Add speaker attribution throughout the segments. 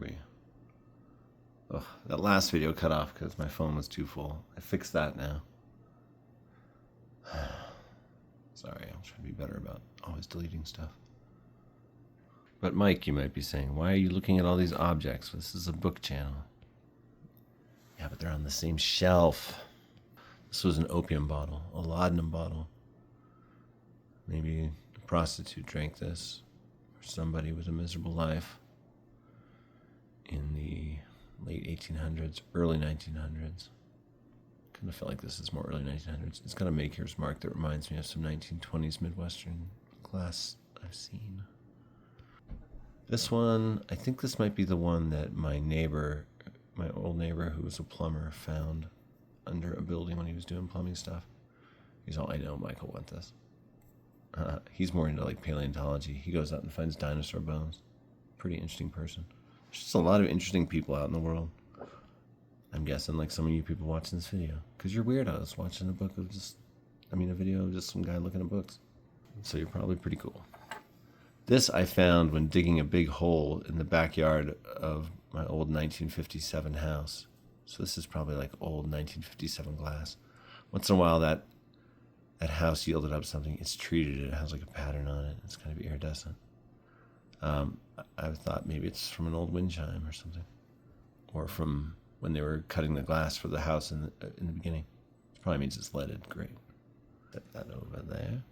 Speaker 1: we? Ugh, that last video cut off because my phone was too full. I fixed that now. Sorry, I'll try to be better about always deleting stuff. But Mike, you might be saying, why are you looking at all these objects? This is a book channel. Yeah, but they're on the same shelf. This was an opium bottle, a laudanum bottle. Maybe a prostitute drank this, or somebody with a miserable life in the late 1800s, early 1900s. Kind of felt like this is more early 1900s. It's got a Maker's mark that reminds me of some 1920s Midwestern glass I've seen. This one, I think this might be the one that my neighbor, my old neighbor who was a plumber, found under a building when he was doing plumbing stuff. He's all, I know, Michael, want this. He's more into like paleontology. He goes out and finds dinosaur bones. Pretty interesting person. There's just a lot of interesting people out in the world. I'm guessing like some of you people watching this video, because you're weirdos watching a video of just some guy looking at books. So you're probably pretty cool. This I found when digging a big hole in the backyard of my old 1957 house. So this is probably like old 1957 glass. Once in a while that house yielded up something. It's treated. It has like a pattern on it. It's kind of iridescent. I thought maybe it's from an old wind chime or something, or from when they were cutting the glass for the house in the beginning. It probably means it's leaded. Great. Set that over there.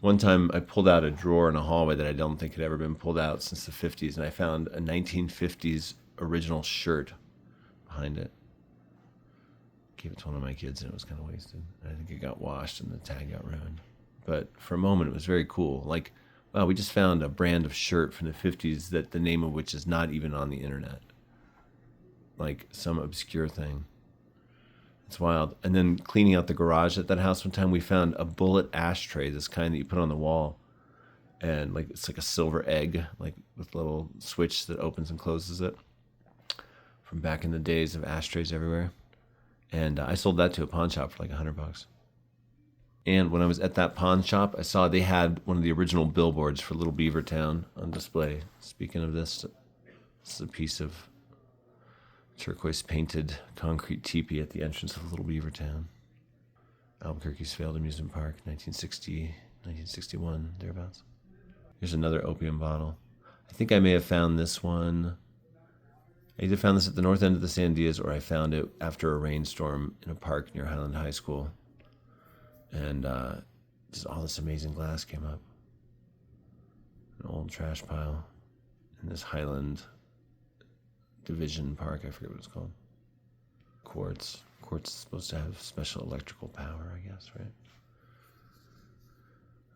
Speaker 1: One time I pulled out a drawer in a hallway that I don't think had ever been pulled out since the 50s, and I found a 1950s original shirt behind it. Gave it to one of my kids, and it was kind of wasted. I think it got washed and the tag got ruined. But for a moment, it was very cool. Like, wow, we just found a brand of shirt from the 50s that the name of which is not even on the internet. Like some obscure thing. It's wild. And then cleaning out the garage at that house one time, we found a bullet ashtray, this kind that you put on the wall. And like it's like a silver egg, like with a little switch that opens and closes it. From back in the days of ashtrays everywhere. And I sold that to a pawn shop for like $100. And when I was at that pawn shop, I saw they had one of the original billboards for Little Beaver Town on display. Speaking of this is a piece of turquoise painted concrete teepee at the entrance of Little Beaver Town. Albuquerque's failed amusement park, 1960, 1961, thereabouts. Here's another opium bottle. I think I may have found this one. I either found this at the north end of the Sandias or I found it after a rainstorm in a park near Highland High School. And just all this amazing glass came up. An old trash pile in this Highland Division Park, I forget what it's called. Quartz. Quartz is supposed to have special electrical power, I guess, right?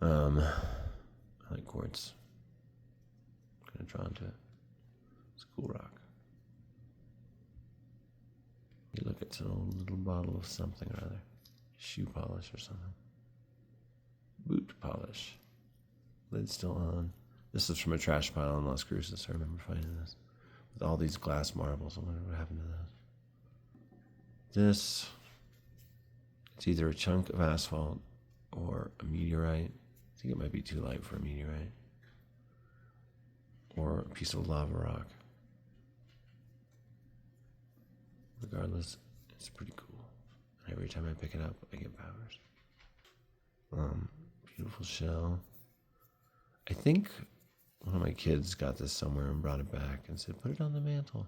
Speaker 1: I like quartz. Kind of drawn to it. It's a cool rock. You look at an old little bottle of something or other. Shoe polish or something. Boot polish. Lid still on. This is from a trash pile in Las Cruces. I remember finding this. With all these glass marbles. I wonder what happened to those. This. It's either a chunk of asphalt or a meteorite. I think it might be too light for a meteorite. Or a piece of lava rock. Regardless, it's pretty cool. And every time I pick it up, I get powers. Beautiful shell. I think one of my kids got this somewhere and brought it back and said, put it on the mantle.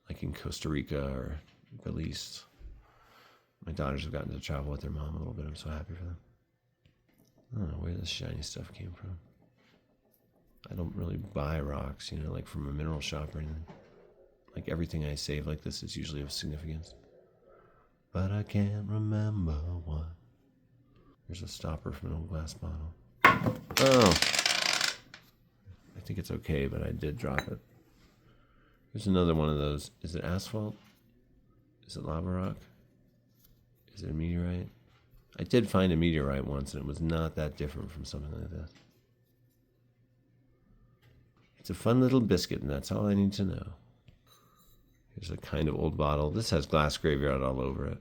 Speaker 1: Like in Costa Rica or Belize. My daughters have gotten to travel with their mom a little bit. I'm so happy for them. I don't know where this shiny stuff came from. I don't really buy rocks, like from a mineral shop or anything. Like everything I save like this is usually of significance. But I can't remember what. There's a stopper from an old glass bottle. Oh. I think it's okay, but I did drop it. Here's another one of those. Is it asphalt? Is it lava rock? Is it a meteorite? I did find a meteorite once, and it was not that different from something like this. It's a fun little biscuit, and that's all I need to know. Here's a kind of old bottle. This has glass graveyard all over it.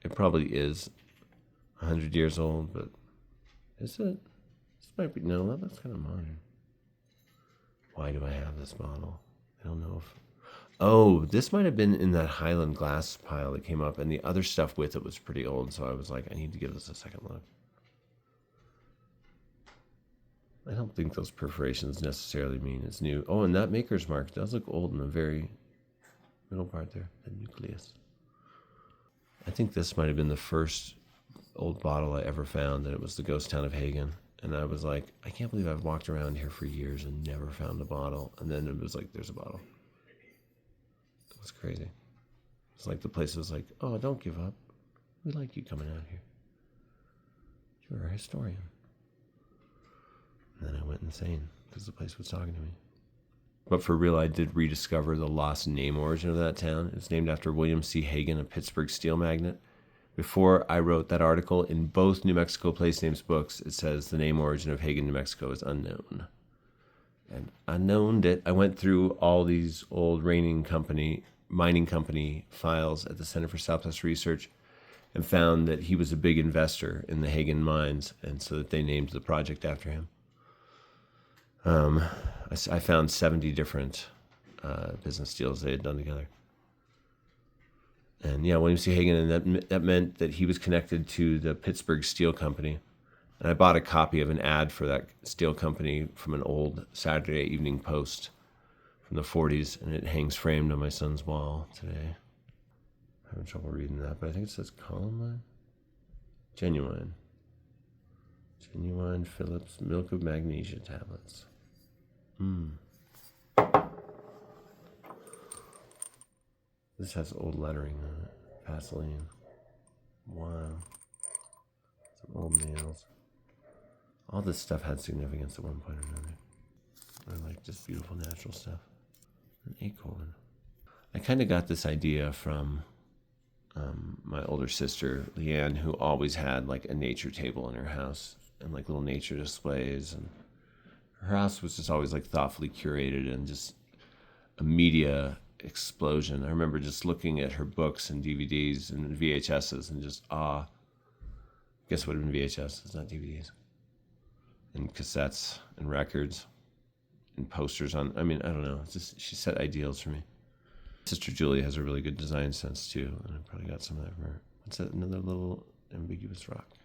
Speaker 1: It probably is 100 years old, but is it? This might be, no, that's kind of modern. Why do I have this bottle? I don't know if Oh, this might have been in that Highland glass pile that came up, and the other stuff with it was pretty old, so I was like, I need to give this a second look. I don't think those perforations necessarily mean it's new. Oh, and that maker's mark does look old in the very middle part there, the nucleus. I think this might have been the first old bottle I ever found, and it was the ghost town of Hagen. And I was like, I can't believe I've walked around here for years and never found a bottle. And then it was like, there's a bottle. It was crazy. It's like the place was like, oh, don't give up. We like you coming out here. You're a historian. And then I went insane because the place was talking to me. But for real, I did rediscover the lost name origin of that town. It's named after William C. Hagen, a Pittsburgh steel magnate. Before I wrote that article, in both New Mexico place names books, it says the name origin of Hagen, New Mexico is unknown. And I knowned it. I went through all these old mining company files at the Center for Southwest Research and found that he was a big investor in the Hagen mines, and so that they named the project after him. I found 70 different business deals they had done together. And yeah, William C. Hagen, and that meant that he was connected to the Pittsburgh Steel Company. And I bought a copy of an ad for that steel company from an old Saturday Evening Post from the 40s, and it hangs framed on my son's wall today. I'm having trouble reading that, but I think it says Columbine? Genuine Phillips milk of magnesia tablets. This has old lettering on it. Vaseline. Wow. Some old nails. All this stuff had significance at one point or another. I like just beautiful natural stuff. An acorn. I kind of got this idea from my older sister, Leanne, who always had like a nature table in her house and like little nature displays. And her house was just always like thoughtfully curated and just a media explosion. I remember just looking at her books and DVDs and VHSs and just awe. I guess it would have been VHS, it's not DVDs. And cassettes and records and posters on, I don't know. It's just, she set ideals for me. Sister Julie has a really good design sense too, and I probably got some of that from her. What's that, another little ambiguous rock?